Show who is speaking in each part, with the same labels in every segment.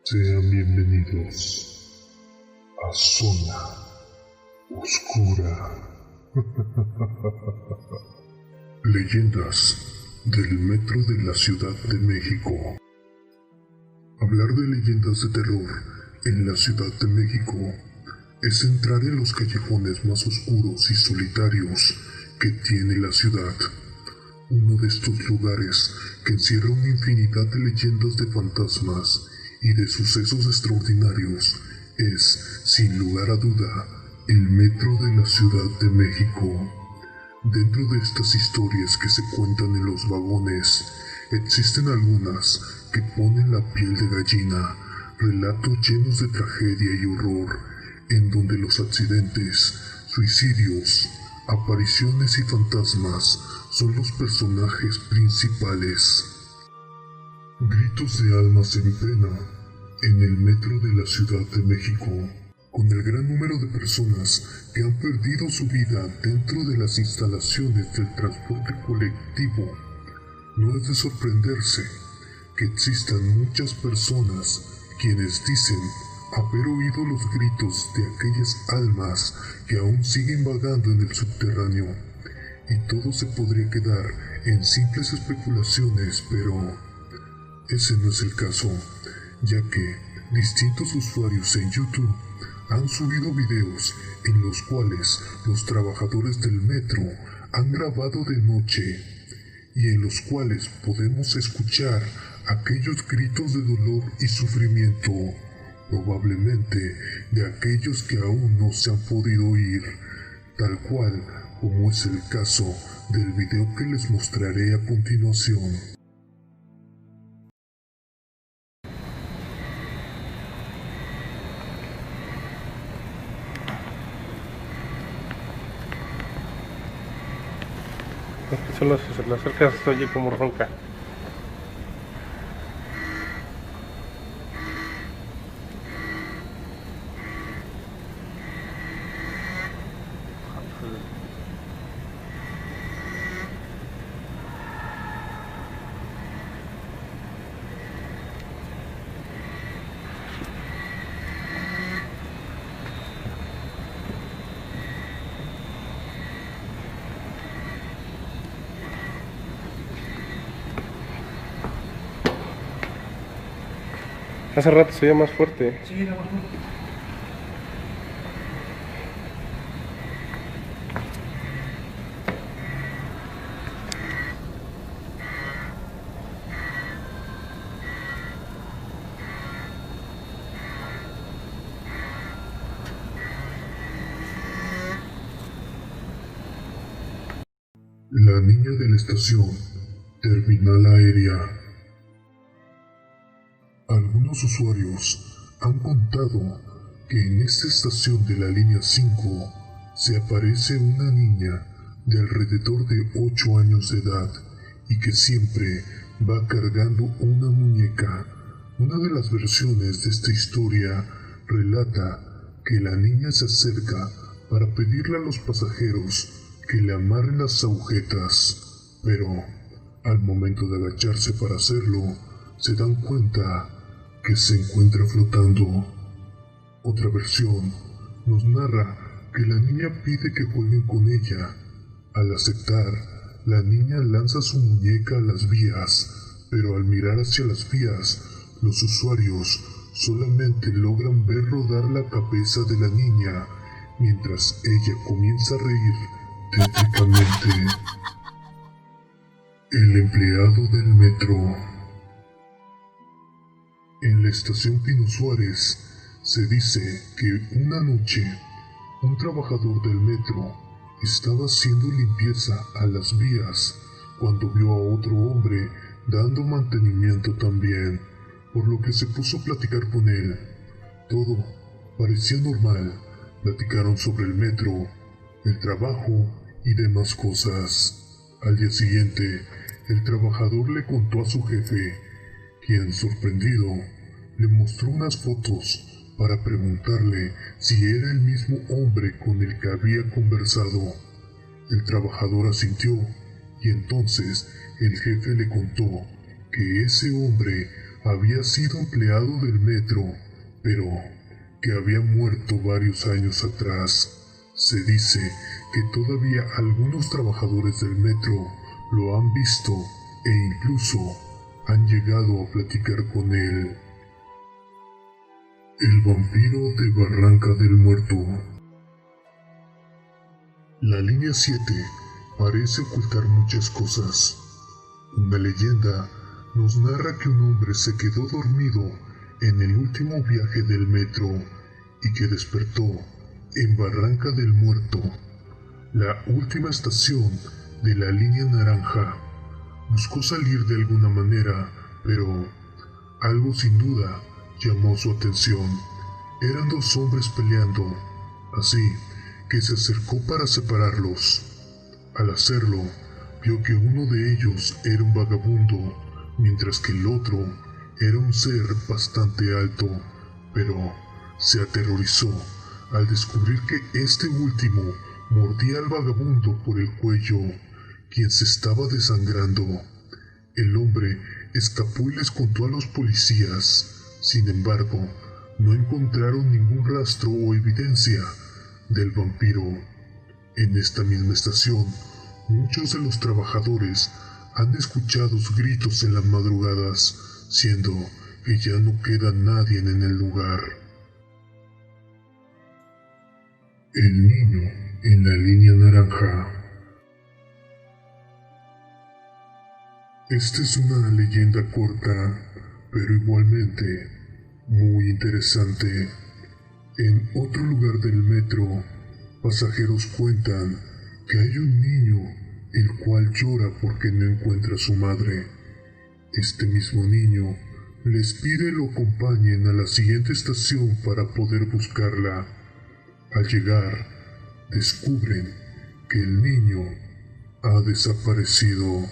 Speaker 1: Sean bienvenidos a Zona Oscura. Leyendas del metro de la Ciudad de México. Hablar de leyendas de terror en la Ciudad de México es entrar en los callejones más oscuros y solitarios que tiene la ciudad. Uno de estos lugares que encierra una infinidad de leyendas de fantasmas y de sucesos extraordinarios es, sin lugar a duda, el metro de la Ciudad de México. Dentro de estas historias que se cuentan en los vagones, existen algunas que ponen la piel de gallina, relatos llenos de tragedia y horror, en donde los accidentes, suicidios, apariciones y fantasmas son los personajes principales. Gritos de almas en pena en el metro de la Ciudad de México. Con el gran número de personas que han perdido su vida dentro de las instalaciones del transporte colectivo, no es de sorprenderse que existan muchas personas quienes dicen haber oído los gritos de aquellas almas que aún siguen vagando en el subterráneo, y todo se podría quedar en simples especulaciones, pero ese no es el caso, ya que distintos usuarios en YouTube han subido videos en los cuales los trabajadores del metro han grabado de noche y en los cuales podemos escuchar aquellos gritos de dolor y sufrimiento, probablemente de aquellos que aún no se han podido oír, tal cual como es el caso del video que les mostraré a continuación.
Speaker 2: Solo se le acerca, se oye como ronca. Hace rato se oía más fuerte.
Speaker 3: Sí, era más fuerte.
Speaker 1: La niña de la estación terminal aérea. Algunos usuarios han contado que en esta estación de la línea 5 se aparece una niña de alrededor de 8 años de edad y que siempre va cargando una muñeca. Una de las versiones de esta historia relata que la niña se acerca para pedirle a los pasajeros que le amarren las agujetas, pero al momento de agacharse para hacerlo, se dan cuenta que se encuentra flotando. Otra versión nos narra que la niña pide que jueguen con ella. Al aceptar, la niña lanza su muñeca a las vías, pero al mirar hacia las vías, los usuarios solamente logran ver rodar la cabeza de la niña, mientras ella comienza a reír tétricamente. El empleado del metro. En la estación Pino Suárez se dice que una noche un trabajador del metro estaba haciendo limpieza a las vías cuando vio a otro hombre dando mantenimiento también, por lo que se puso a platicar con él. Todo parecía normal, platicaron sobre el metro, el trabajo y demás cosas. Al día siguiente, el trabajador le contó a su jefe, quien, sorprendido, le mostró unas fotos para preguntarle si era el mismo hombre con el que había conversado. El trabajador asintió y entonces el jefe le contó que ese hombre había sido empleado del metro, pero que había muerto varios años atrás. Se dice que todavía algunos trabajadores del metro lo han visto e incluso han llegado a platicar con él. El vampiro de Barranca del Muerto. La línea 7 parece ocultar muchas cosas. Una leyenda nos narra que un hombre se quedó dormido en el último viaje del metro y que despertó en Barranca del Muerto, la última estación de la línea naranja. Buscó salir de alguna manera, pero algo sin duda llamó su atención. Eran dos hombres peleando, así que se acercó para separarlos. Al hacerlo, vio que uno de ellos era un vagabundo, mientras que el otro era un ser bastante alto, pero se aterrorizó al descubrir que este último mordía al vagabundo por el cuello, quien se estaba desangrando. El hombre escapó y les contó a los policías. Sin embargo, no encontraron ningún rastro o evidencia del vampiro. En esta misma estación, muchos de los trabajadores han escuchado sus gritos en las madrugadas, siendo que ya no queda nadie en el lugar. El niño en la línea naranja. Esta es una leyenda corta, pero igualmente muy interesante. En otro lugar del metro, pasajeros cuentan que hay un niño el cual llora porque no encuentra a su madre. Este mismo niño les pide lo acompañen a la siguiente estación para poder buscarla. Al llegar, descubren que el niño ha desaparecido.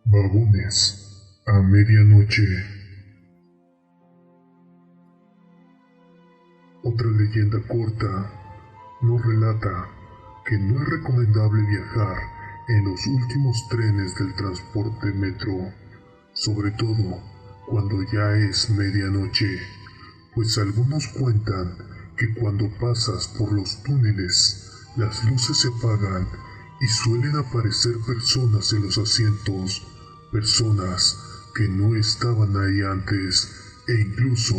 Speaker 1: Vagones a medianoche. Otra leyenda corta nos relata que no es recomendable viajar en los últimos trenes del transporte metro, sobre todo cuando ya es medianoche, pues algunos cuentan que cuando pasas por los túneles las luces se apagan y suelen aparecer personas en los asientos, personas que no estaban ahí antes, e incluso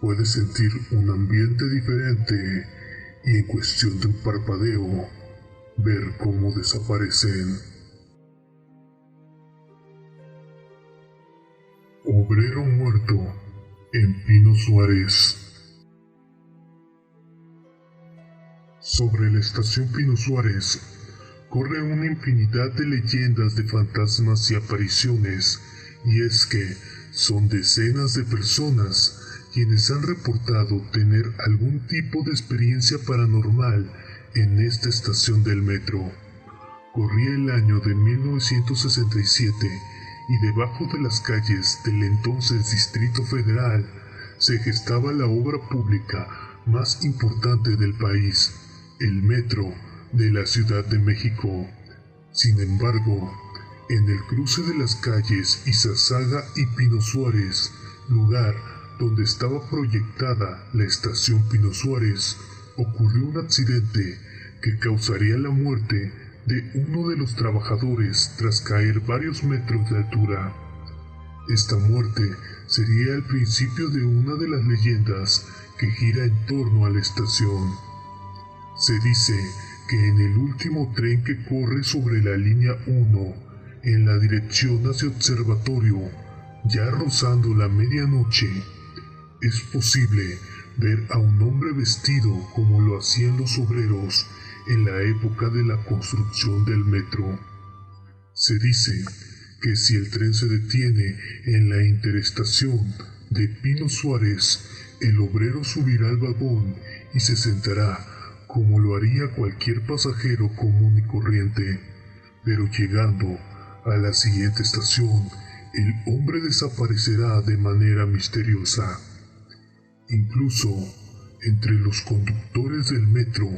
Speaker 1: puedes sentir un ambiente diferente y en cuestión de un parpadeo, ver cómo desaparecen. Obrero muerto en Pino Suárez. Sobre la estación Pino Suárez corre una infinidad de leyendas de fantasmas y apariciones, y es que son decenas de personas quienes han reportado tener algún tipo de experiencia paranormal en esta estación del metro. Corría el año de 1967 y debajo de las calles del entonces Distrito Federal se gestaba la obra pública más importante del país, el metro de la Ciudad de México. Sin embargo, en el cruce de las calles Izazaga y Pino Suárez, lugar donde estaba proyectada la estación Pino Suárez, ocurrió un accidente que causaría la muerte de uno de los trabajadores tras caer varios metros de altura. Esta muerte sería el principio de una de las leyendas que gira en torno a la estación. Se dice que en el último tren que corre sobre la línea 1, en la dirección hacia Observatorio, ya rozando la medianoche, es posible ver a un hombre vestido como lo hacían los obreros en la época de la construcción del metro. Se dice que si el tren se detiene en la interestación de Pino Suárez, el obrero subirá al vagón y se sentará como lo haría cualquier pasajero común y corriente, pero llegando a la siguiente estación, el hombre desaparecerá de manera misteriosa. Incluso entre los conductores del metro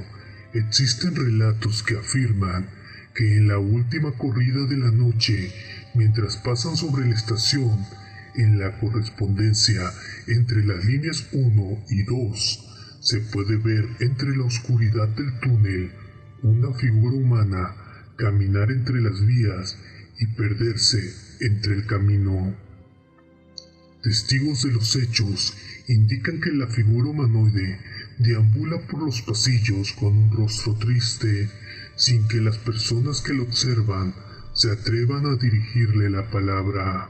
Speaker 1: existen relatos que afirman que en la última corrida de la noche, mientras pasan sobre la estación, en la correspondencia entre las líneas 1 y 2, se puede ver entre la oscuridad del túnel una figura humana caminar entre las vías y perderse entre el camino. Testigos de los hechos indican que la figura humanoide deambula por los pasillos con un rostro triste, sin que las personas que lo observan se atrevan a dirigirle la palabra.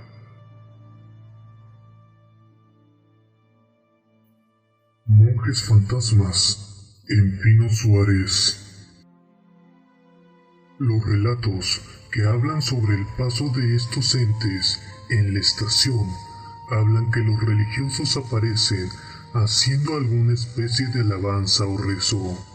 Speaker 1: Monjes fantasmas en Pino Suárez. Los relatos que hablan sobre el paso de estos entes en la estación hablan que los religiosos aparecen haciendo alguna especie de alabanza o rezo.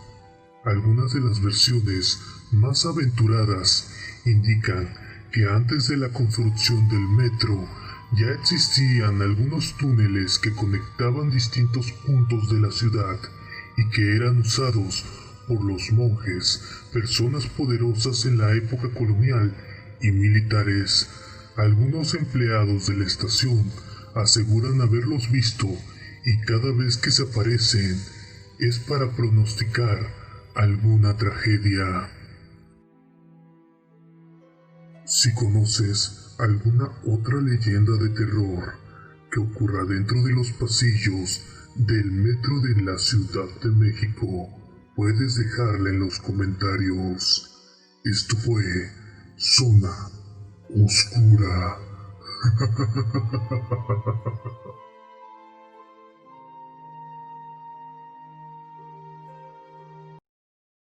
Speaker 1: Algunas de las versiones más aventuradas indican que antes de la construcción del metro ya existían algunos túneles que conectaban distintos puntos de la ciudad y que eran usados por los monjes, personas poderosas en la época colonial y militares. Algunos empleados de la estación aseguran haberlos visto y cada vez que se aparecen es para pronosticar alguna tragedia. Si conoces alguna otra leyenda de terror que ocurra dentro de los pasillos del metro de la Ciudad de México, puedes dejarla en los comentarios. Esto fue Zona Oscura.